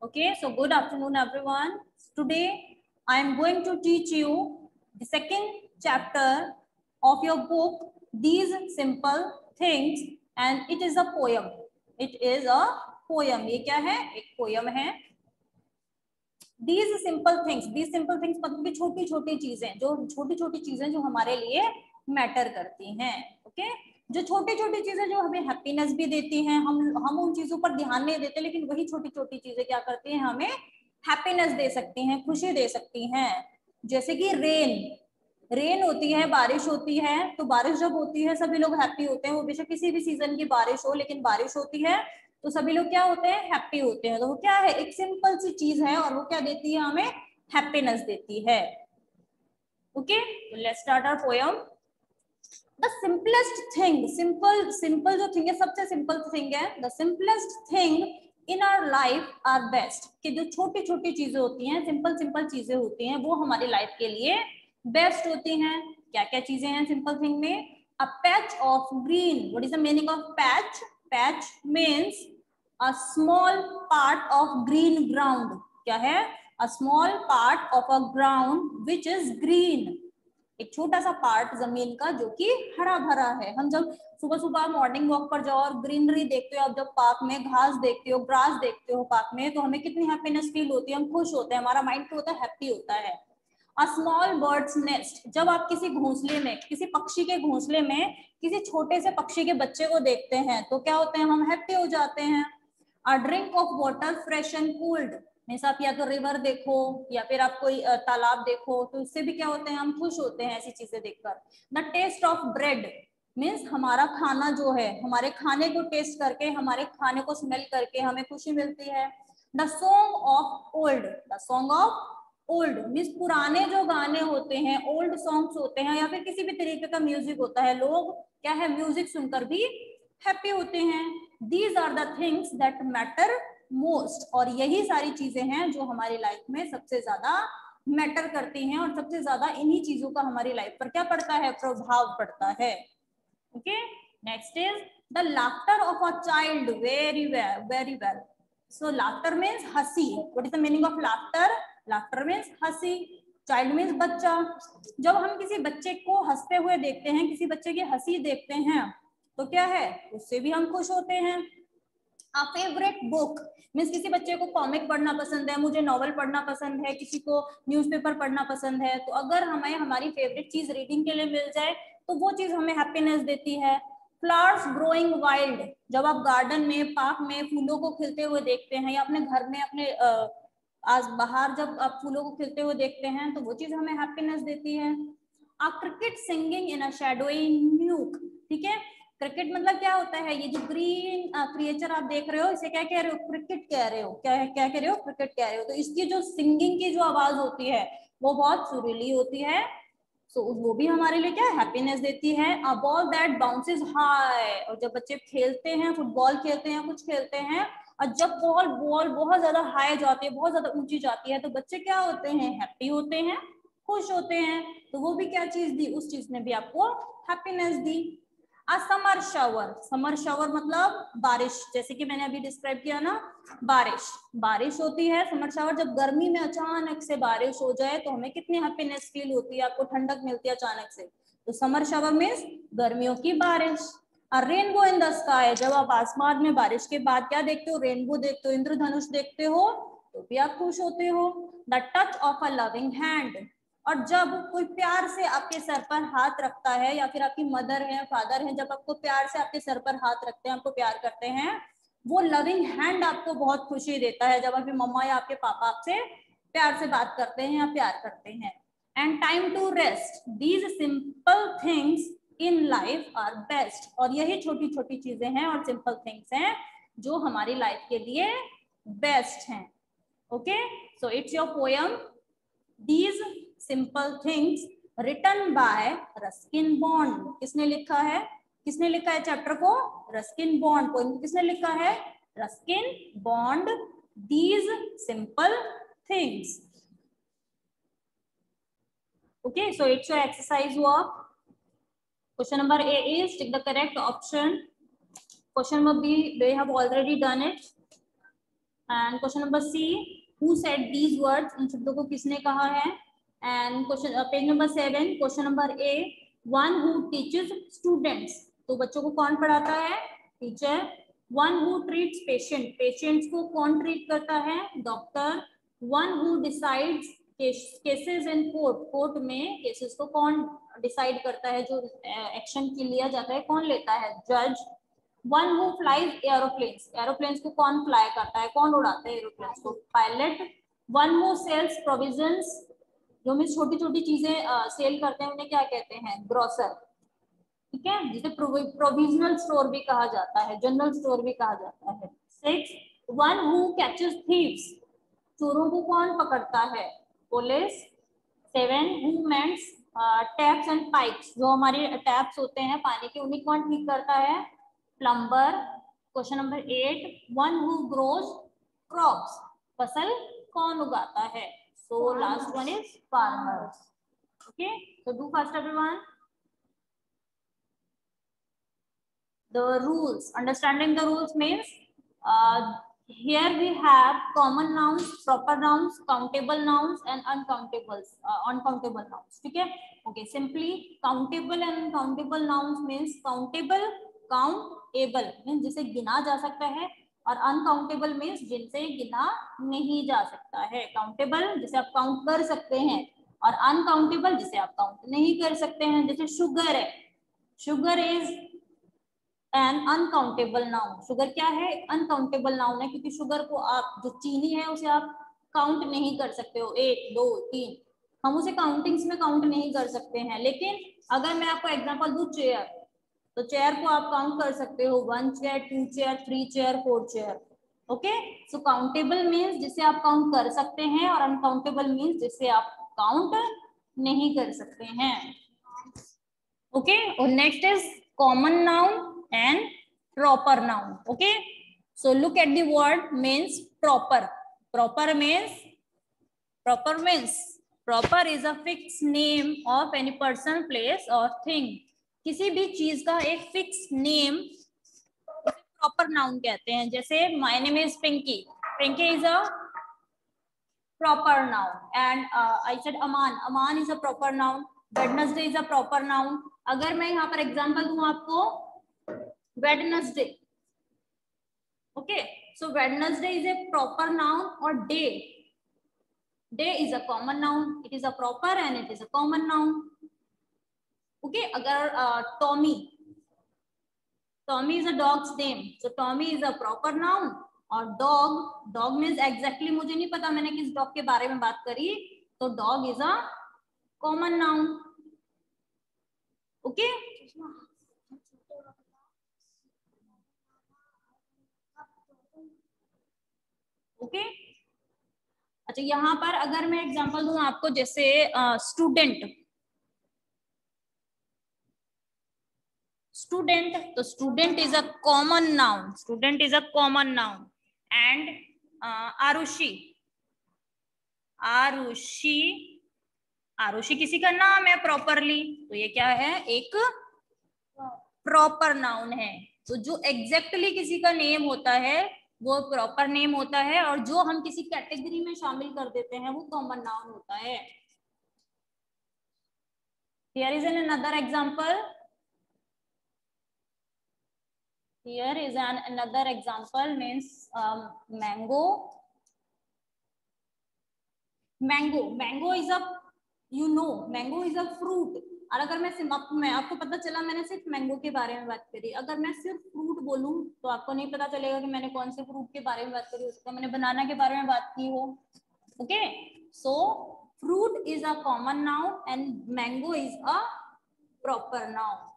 Okay, so good afternoon, everyone. Today, I am going to teach you the second chapter of your book, These Simple Things, and it is a poem. It is a poem. ये क्या है? एक poem है. These simple things मतलब कि छोटी छोटी चीजें, जो छोटी छोटी चीजें जो हमारे लिए मैटर करती हैं. ओके, जो छोटी छोटी चीजें जो हमें हैप्पीनेस भी देती हैं, हम उन चीजों पर ध्यान नहीं देते, लेकिन वही छोटी छोटी चीजें क्या करती हैं, हमें हैप्पीनेस दे सकती हैं, खुशी दे सकती हैं. जैसे कि रेन होती है, बारिश होती है, तो बारिश जब होती है सभी लोग हैप्पी होते हैं. वो बेशक किसी भी सीजन की बारिश हो, लेकिन बारिश होती है तो सभी लोग क्या होते हैं, हैप्पी होते हैं. तो वो क्या है, एक सिंपल सी चीज है और वो क्या देती है, हमें हैप्पीनेस देती है. Okay, let's start our poem. The simplest thing, simple जो थिंग है, सबसे सिंपल थिंग है. The simplest thing in our life are best. कि जो छोटी छोटी चीजें होती हैं, सिंपल चीजें होती हैं, वो हमारी लाइफ के लिए बेस्ट होती हैं. क्या क्या चीजें हैं सिंपल थिंग में? A patch of green. What is the meaning of patch? Patch means a small part of green ground. क्या है? a small part of a ground which is green. एक छोटा सा पार्ट जमीन का जो कि हरा भरा है. हम जब सुबह सुबह मॉर्निंग वॉक पर जाओ और ग्रीनरी देखते हो, आप जब पार्क में घास देखते हो, ग्रास देखते हो पार्क में, तो हमें कितनी हैप्पीनेस फील होती है, हम खुश होते हैं, हमारा माइंड क्या होता है, हैप्पी होता है. A small birds nest. जब आप किसी घोंसले में, किसी पक्षी के घोंसले में किसी छोटे से पक्षी के बच्चे को देखते हैं तो क्या होते हैं, हम हैप्पी हो जाते हैं. A drink of water fresh and cooled. Means आप या तो रिवर देखो या फिर आप कोई तालाब देखो, तो इससे भी क्या होते हैं, हम खुश होते हैं ऐसी चीजें देखकर. The taste of bread means हमारा खाना जो है, हमारे खाने को टेस्ट करके, हमारे खाने को स्मेल करके हमें खुशी मिलती है. The song of old. The song of old means पुराने जो गाने होते हैं, ओल्ड सॉन्ग्स होते हैं, या फिर किसी भी तरीके का म्यूजिक होता है, लोग क्या है, म्यूजिक सुनकर भी हैप्पी होते हैं. These are the things that matter most. और यही सारी चीजें हैं जो हमारी लाइफ में सबसे ज्यादा मैटर करती हैं, और सबसे ज्यादा इन्हीं चीजों का हमारी लाइफ पर क्या पड़ता है, प्रभाव पड़ता है. Okay, next is the laughter of a child. Very well. So laughter means हंसी. What is the meaning of laughter? Laughter means हंसी. चाइल्ड मीन्स बच्चा. जब हम किसी बच्चे को हंसते हुए देखते हैं, किसी बच्चे की हंसी देखते हैं, तो क्या है, उससे भी हम खुश होते हैं. A favorite book मीन्स किसी बच्चे को कॉमिक पढ़ना पसंद है, मुझे नॉवल पढ़ना पसंद है, किसी को न्यूज़पेपर पढ़ना पसंद है, तो अगर हमें हमारी फेवरेट चीज रीडिंग के लिए मिल जाए तो वो चीज हमें हैप्पीनेस देती है. Flowers growing wild. जब आप गार्डन में, पार्क में फूलों को खिलते हुए देखते हैं, या अपने घर में, अपने आज बाहर जब आप फूलों को खिलते हुए देखते हैं, तो वो चीज हमें हैप्पीनेस देती है. A cricket singing in a shadowy nook. ठीक है, क्रिकेट मतलब क्या होता है, ये जो ग्रीन क्रिएचर आप देख रहे हो, इसे क्या कह रहे हो, क्रिकेट कह रहे हो. क्या कह रहे हो, क्रिकेट कह रहे हो. तो इसकी जो सिंगिंग की जो आवाज होती है वो बहुत सुरीली होती है. सो वो भी हमारे लिए क्या हैप्पीनेस देती है. A ball that bounces high. और जब बच्चे खेलते हैं, फुटबॉल खेलते हैं, कुछ खेलते हैं, और जब बॉल बहुत ज्यादा हाई जाती है, बहुत ज्यादा ऊंची जाती है, तो बच्चे क्या होते हैं, हैप्पी होते हैं, खुश होते हैं. तो वो भी क्या चीज दी, उस चीज ने भी आपको happiness the. A summer shower. Summer shower मतलब बारिश. जैसे कि मैंने अभी डिस्क्राइब किया ना, बारिश होती है. समर शावर जब गर्मी में अचानक से बारिश हो जाए तो हमें कितनी हैप्पीनेस फील होती है, आपको ठंडक मिलती है अचानक से. तो समर शावर मीन्स गर्मियों की बारिश. अ रेनबो इन द स्काई. जब आप आसमान में बारिश के बाद क्या देखते हो, रेनबो देखते हो, इंद्रधनुष देखते हो, तो भी आप खुश होते हो. The touch of a loving hand. और जब कोई प्यार से आपके सर पर हाथ रखता है, या फिर आपकी मदर है, फादर है, जब आपको प्यार से आपके सर पर हाथ रखते हैं, आपको प्यार करते हैं, वो लविंग हैंड आपको बहुत खुशी देता है. जब आपकी मम्मा या आपके पापा आपसे प्यार से बात करते हैं या प्यार करते हैं. And time to rest. These simple things in life are best. और यही छोटी छोटी चीजें हैं और सिंपल थिंग्स हैं जो हमारी लाइफ के लिए बेस्ट हैं. Okay, so it's your poem These Simple Things written by Ruskin bond. किसने लिखा है, किसने लिखा है चैप्टर को, रस्किन बॉन्ड. पोएम को किसने लिखा है, Ruskin bond. These Simple Things. Okay, so it's your exercise work. Question number A is take the correct option. Question number B, they have already done it. And question number C, who said these words, इन शब्दों को किसने कहा है। And question page number 7, question number A, one who teaches students, तो बच्चों को कौन पढ़ाता है, teacher. One who treats patient, patients को कौन ट्रीट करता है, doctor. One who decides cases in court, court में केसेस को कौन डिसाइड करता है, जो एक्शन के लिया जाता है कौन लेता है, जज। One who flies aeroplanes, aeroplanes को कौन फ्लाई करता है, कौन उड़ाता है एरोप्लेन्स को, pilot. One who sells provisions, जो मीन छोटी छोटी चीजें सेल करते हैं उन्हें क्या कहते हैं, ग्रोसर, ठीक है, जिसे प्रोविजनल स्टोर भी कहा जाता है, जनरल स्टोर भी कहा जाता है। 6, वन हु कैचेस थीव्स, चोरों को कौन पकड़ता है, police. 7, who mends taps and pipes, जो हमारे टैप्स होते हैं पानी के उन्हें कौन ठीक करता है, plumber. Question number 8, one who grows crops, फसल कौन उगाता है, so last one is farmers. Okay, so do first everyone the rules. Understanding the rules means here we have common nouns, proper nouns, countable nouns and uncountables, uncountable nouns, ठीक है। Okay, simply countable and uncountable nouns means countable, countable means जिसे गिना जा सकता है, और uncountable means जिनसे गिना नहीं जा सकता है। काउंटेबल जिसे आप काउंट कर सकते हैं, और अनकाउंटेबल जिसे आप काउंट नहीं कर सकते हैं। जैसे शुगर है, sugar is an uncountable noun, sugar क्या है, अनकाउंटेबल नाउन है, क्योंकि शुगर को आप, जो चीनी है उसे आप काउंट नहीं कर सकते हो, 1 2 3, हम उसे काउंटिंग्स में काउंट नहीं कर सकते हैं। लेकिन अगर मैं आपको एग्जांपल दूं चेयर, तो चेयर को आप काउंट कर सकते हो, 1 chair, 2 chair, 3 chair, 4 chair. Okay, so countable means जिसे आप काउंट कर सकते हैं, और अनकाउंटेबल मीन्स जिसे आप काउंट नहीं कर सकते हैं। ओके, और next is common noun and proper noun. Okay, so look at the word means proper. Proper means proper is a fixed name of any person, place or thing. किसी भी चीज का एक फिक्स नेम प्रॉपर नाउन कहते हैं। जैसे my name is Pinky, Pinky is a proper noun, and I said Aman, Aman is a proper noun, Wednesday is a proper noun. अगर मैं यहाँ पर एग्जांपल दूं आपको, Wednesday. Okay, so Wednesday is a proper noun or day. Day is a common noun. It is a proper and it is a common noun. Okay, अगर Tommy, Tommy is a dog's name, so Tommy is a proper noun. और dog, dog means exactly मुझे नहीं पता मैंने किस dog के बारे में बात करी, तो dog is a common noun. Okay. Okay, अच्छा यहाँ पर अगर मैं एग्जांपल दूं आपको, जैसे स्टूडेंट, स्टूडेंट, तो student is a common noun, student is a common noun. And Aarushi, Aarushi, Aarushi किसी का नाम है प्रॉपरली, तो ये क्या है, एक प्रॉपर नाउन है। तो जो एग्जैक्टली किसी का नेम होता है वो प्रॉपर नेम होता है, और जो हम किसी कैटेगरी में शामिल कर देते हैं वो कॉमन नाउन होता है। Here is an another example, here is an another example means mango, mango, mango is a, you know, mango is a fruit। और अगर मैं आपको पता चला मैंने सिर्फ मैंगो के बारे में बात करी, अगर मैं सिर्फ फ्रूट बोलूं तो आपको नहीं पता चलेगा कि मैंने कौन से फ्रूट के बारे में बात करी, उसका मैंने बनाना के बारे में बात की हो। Okay, so fruit is a common noun and mango is a proper noun.